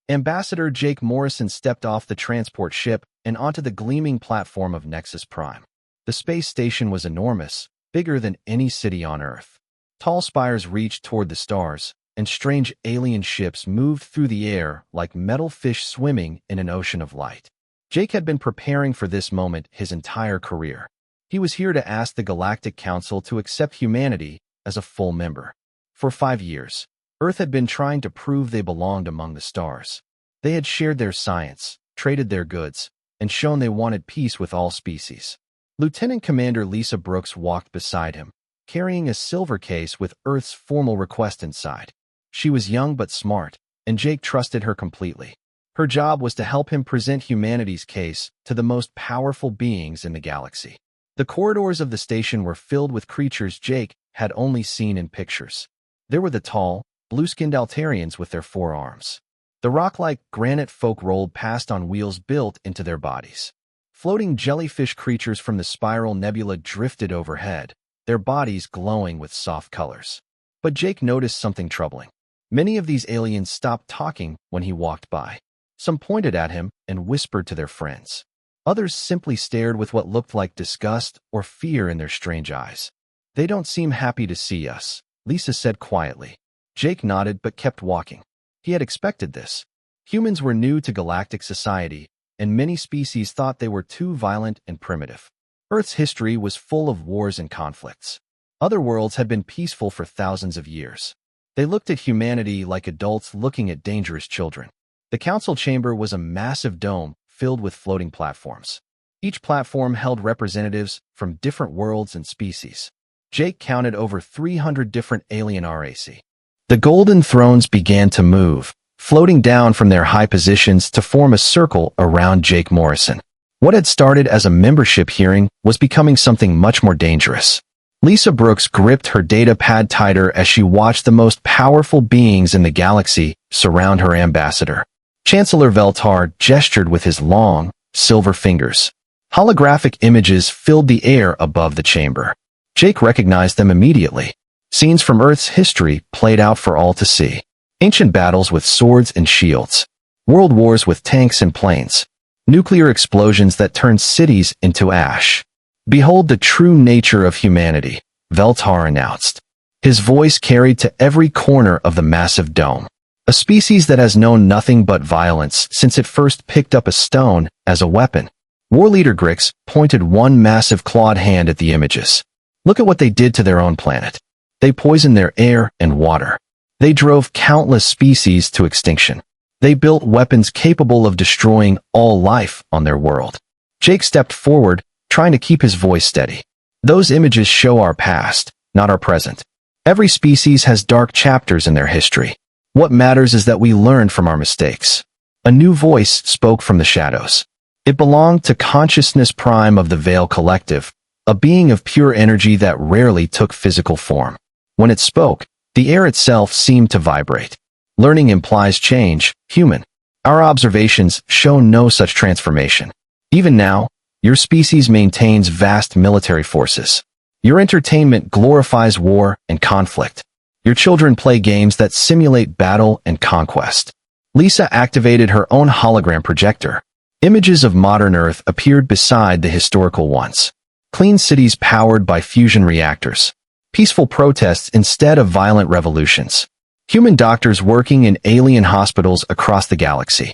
Ambassador Jake Morrison stepped off the transport ship and onto the gleaming platform of Nexus Prime. The space station was enormous, bigger than any city on Earth. Tall spires reached toward the stars, and strange alien ships moved through the air like metal fish swimming in an ocean of light. Jake had been preparing for this moment his entire career. He was here to ask the Galactic Council to accept humanity as a full member. For 5 years, Earth had been trying to prove they belonged among the stars. They had shared their science, traded their goods, and shown they wanted peace with all species. Lieutenant Commander Lisa Brooks walked beside him, carrying a silver case with Earth's formal request inside. She was young but smart, and Jake trusted her completely. Her job was to help him present humanity's case to the most powerful beings in the galaxy. The corridors of the station were filled with creatures Jake had only seen in pictures. There were the tall, blue-skinned Altarians with their 4 arms. The rock-like granite folk rolled past on wheels built into their bodies. Floating jellyfish creatures from the Spiral Nebula drifted overhead, their bodies glowing with soft colors. But Jake noticed something troubling. Many of these aliens stopped talking when he walked by. Some pointed at him and whispered to their friends. Others simply stared with what looked like disgust or fear in their strange eyes. "They don't seem happy to see us," Lisa said quietly. Jake nodded but kept walking. He had expected this. Humans were new to galactic society, and many species thought they were too violent and primitive. Earth's history was full of wars and conflicts. Other worlds had been peaceful for thousands of years. They looked at humanity like adults looking at dangerous children. The council chamber was a massive dome filled with floating platforms. Each platform held representatives from different worlds and species. Jake counted over 300 different alien RAC. The golden thrones began to move, floating down from their high positions to form a circle around Jake Morrison. What had started as a membership hearing was becoming something much more dangerous. Lisa Brooks gripped her data pad tighter as she watched the most powerful beings in the galaxy surround her ambassador. Chancellor Veltar gestured with his long, silver fingers. Holographic images filled the air above the chamber. Jake recognized them immediately. Scenes from Earth's history played out for all to see. Ancient battles with swords and shields. World wars with tanks and planes. Nuclear explosions that turned cities into ash. "Behold the true nature of humanity," Veltar announced. His voice carried to every corner of the massive dome. A species that has known nothing but violence since it first picked up a stone as a weapon. War leader Grix pointed one massive clawed hand at the images. "Look at what they did to their own planet. They poisoned their air and water. They drove countless species to extinction. They built weapons capable of destroying all life on their world." Jake stepped forward, trying to keep his voice steady. "Those images show our past, not our present. Every species has dark chapters in their history. What matters is that we learn from our mistakes." A new voice spoke from the shadows. It belonged to Consciousness Prime of the Veil Collective, a being of pure energy that rarely took physical form. When it spoke, the air itself seemed to vibrate. "Learning implies change, human. Our observations show no such transformation. Even now, your species maintains vast military forces. Your entertainment glorifies war and conflict. Your children play games that simulate battle and conquest." Lisa activated her own hologram projector. Images of modern Earth appeared beside the historical ones. Clean cities powered by fusion reactors. Peaceful protests instead of violent revolutions. Human doctors working in alien hospitals across the galaxy.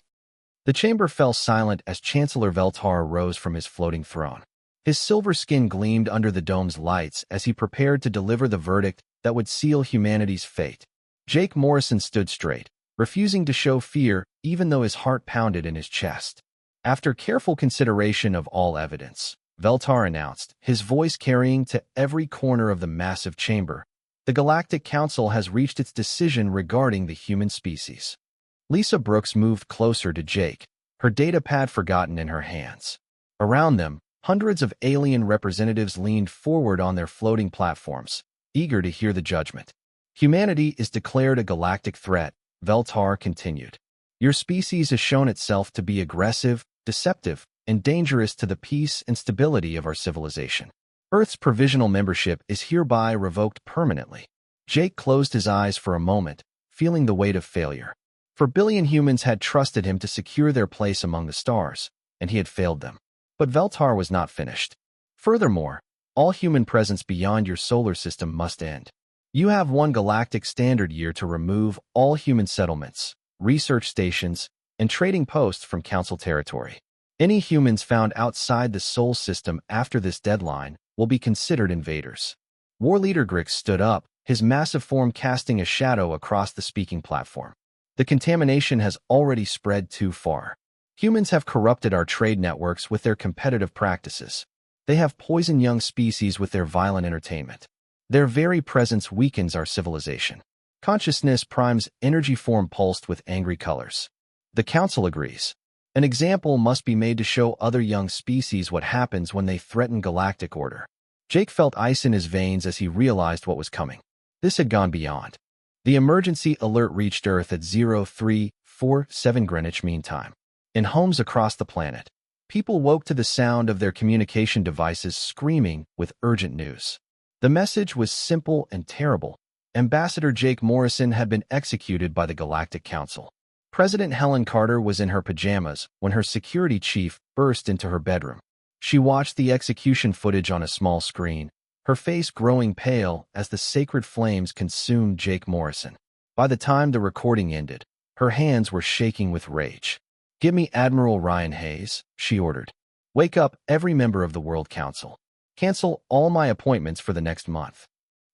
The chamber fell silent as Chancellor Veltar rose from his floating throne. His silver skin gleamed under the dome's lights as he prepared to deliver the verdict that would seal humanity's fate. Jake Morrison stood straight, refusing to show fear even though his heart pounded in his chest. After careful consideration of all evidence, Veltar announced, his voice carrying to every corner of the massive chamber, "The Galactic Council has reached its decision regarding the human species." Lisa Brooks moved closer to Jake, her datapad forgotten in her hands. Around them, hundreds of alien representatives leaned forward on their floating platforms, eager to hear the judgment. "Humanity is declared a galactic threat," Veltar continued. "Your species has shown itself to be aggressive, deceptive, and dangerous to the peace and stability of our civilization. Earth's provisional membership is hereby revoked permanently." Jake closed his eyes for a moment, feeling the weight of failure. billion humans had trusted him to secure their place among the stars, and he had failed them. But Veltar was not finished. Furthermore, all human presence beyond your solar system must end. You have one galactic standard year to remove all human settlements, research stations, and trading posts from Council territory. Any humans found outside the Sol system after this deadline will be considered invaders. War leader Grix stood up, his massive form casting a shadow across the speaking platform. The contamination has already spread too far. Humans have corrupted our trade networks with their competitive practices. They have poisoned young species with their violent entertainment. Their very presence weakens our civilization. Consciousness Prime's energy form pulsed with angry colors. The Council agrees. An example must be made to show other young species what happens when they threaten galactic order. Jake felt ice in his veins as he realized what was coming. This had gone beyond. The emergency alert reached Earth at 0347 Greenwich Mean Time. In homes across the planet, people woke to the sound of their communication devices screaming with urgent news. The message was simple and terrible. Ambassador Jake Morrison had been executed by the Galactic Council. President Helen Carter was in her pajamas when her security chief burst into her bedroom. She watched the execution footage on a small screen, her face growing pale as the sacred flames consumed Jake Morrison. By the time the recording ended, her hands were shaking with rage. "Give me Admiral Ryan Hayes," she ordered. "Wake up every member of the World Council. Cancel all my appointments for the next month."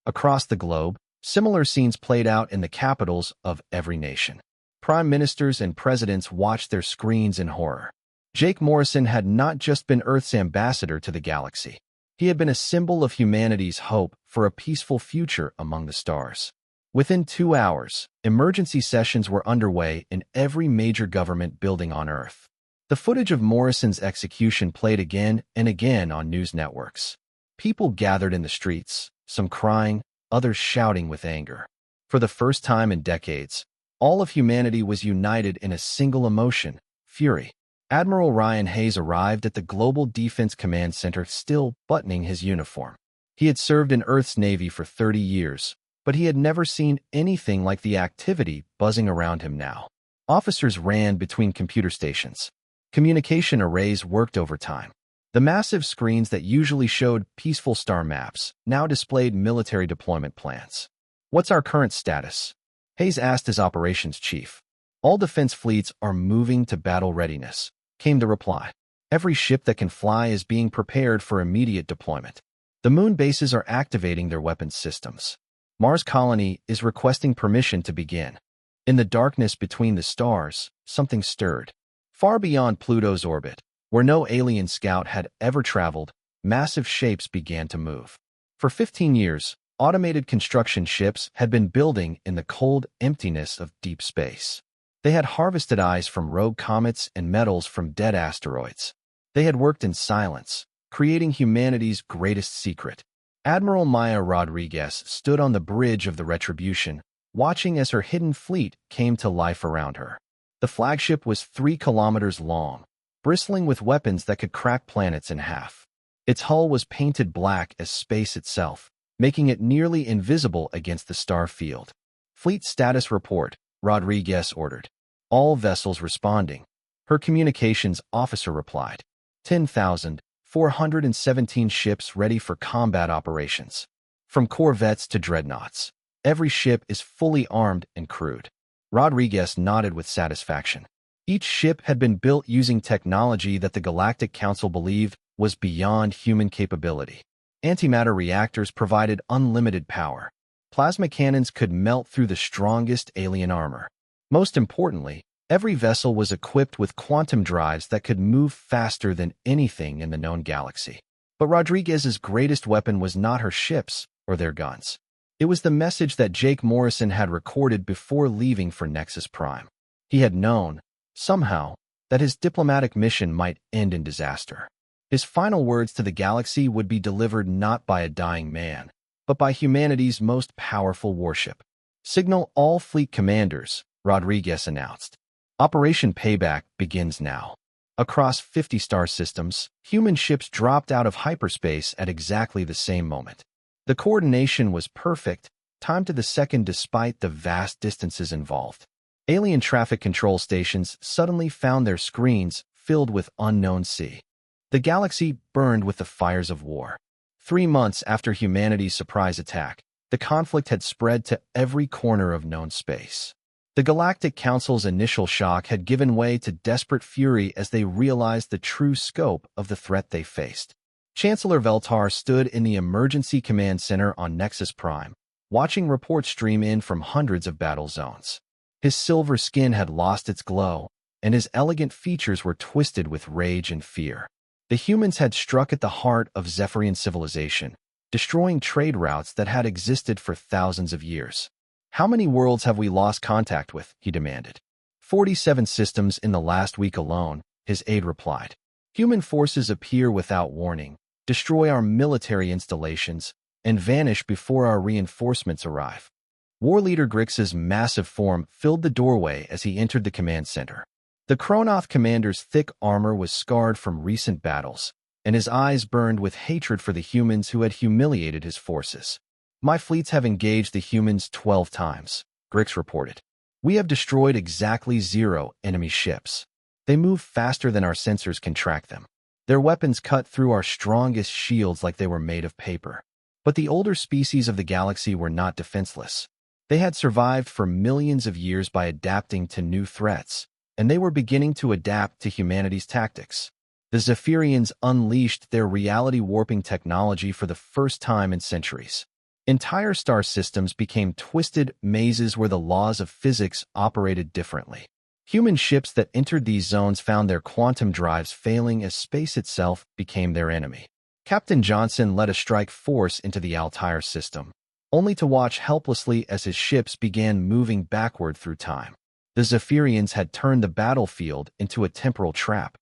Across the globe, similar scenes played out in the capitals of every nation. Prime ministers and presidents watched their screens in horror. Jake Morrison had not just been Earth's ambassador to the galaxy. He had been a symbol of humanity's hope for a peaceful future among the stars. Within 2 hours, emergency sessions were underway in every major government building on Earth. The footage of Morrison's execution played again and again on news networks. People gathered in the streets, some crying, others shouting with anger. For the first time in decades, all of humanity was united in a single emotion: fury. Admiral Ryan Hayes arrived at the Global Defense Command Center still buttoning his uniform. He had served in Earth's Navy for 30 years, but he had never seen anything like the activity buzzing around him now. Officers ran between computer stations. Communication arrays worked overtime. The massive screens that usually showed peaceful star maps now displayed military deployment plans. "What's our current status?" Hayes asked his operations chief. "All defense fleets are moving to battle readiness," came the reply. "Every ship that can fly is being prepared for immediate deployment. The moon bases are activating their weapons systems. Mars colony is requesting permission to begin." In the darkness between the stars, something stirred. Far beyond Pluto's orbit, where no alien scout had ever traveled, massive shapes began to move. For 15 years, automated construction ships had been building in the cold emptiness of deep space. They had harvested ice from rogue comets and metals from dead asteroids. They had worked in silence, creating humanity's greatest secret. Admiral Maya Rodriguez stood on the bridge of the Retribution, watching as her hidden fleet came to life around her. The flagship was 3 kilometers long, bristling with weapons that could crack planets in half. Its hull was painted black as space itself, making it nearly invisible against the star field. "Fleet status report," Rodriguez ordered. All vessels responding. Her communications officer replied. 10,417 ships ready for combat operations. From corvettes to dreadnoughts, every ship is fully armed and crewed. Rodriguez nodded with satisfaction. Each ship had been built using technology that the Galactic Council believed was beyond human capability. Antimatter reactors provided unlimited power. Plasma cannons could melt through the strongest alien armor. Most importantly, every vessel was equipped with quantum drives that could move faster than anything in the known galaxy. But Rodriguez's greatest weapon was not her ships or their guns. It was the message that Jake Morrison had recorded before leaving for Nexus Prime. He had known, somehow, that his diplomatic mission might end in disaster. His final words to the galaxy would be delivered not by a dying man, but by humanity's most powerful warship. "Signal all fleet commanders," Rodriguez announced. "Operation Payback begins now." Across 50 star systems, human ships dropped out of hyperspace at exactly the same moment. The coordination was perfect, timed to the second despite the vast distances involved. Alien traffic control stations suddenly found their screens filled with unknown sea. The galaxy burned with the fires of war. 3 months after humanity's surprise attack, the conflict had spread to every corner of known space. The Galactic Council's initial shock had given way to desperate fury as they realized the true scope of the threat they faced. Chancellor Veltar stood in the Emergency Command Center on Nexus Prime, watching reports stream in from hundreds of battle zones. His silver skin had lost its glow, and his elegant features were twisted with rage and fear. The humans had struck at the heart of Zephyrian civilization, destroying trade routes that had existed for thousands of years. "How many worlds have we lost contact with?" he demanded. 47 systems in the last week alone, his aide replied. "Human forces appear without warning, destroy our military installations, and vanish before our reinforcements arrive." War Leader Grix's massive form filled the doorway as he entered the command center. The Kronoth commander's thick armor was scarred from recent battles, and his eyes burned with hatred for the humans who had humiliated his forces. "My fleets have engaged the humans 12 times, Grix reported. "We have destroyed exactly 0 enemy ships. They move faster than our sensors can track them. Their weapons cut through our strongest shields like they were made of paper." But the older species of the galaxy were not defenseless. They had survived for millions of years by adapting to new threats, and they were beginning to adapt to humanity's tactics. The Zephyrians unleashed their reality-warping technology for the first time in centuries. Entire star systems became twisted mazes where the laws of physics operated differently. Human ships that entered these zones found their quantum drives failing as space itself became their enemy. Captain Johnson led a strike force into the Altair system, only to watch helplessly as his ships began moving backward through time. The Zephyrians had turned the battlefield into a temporal trap,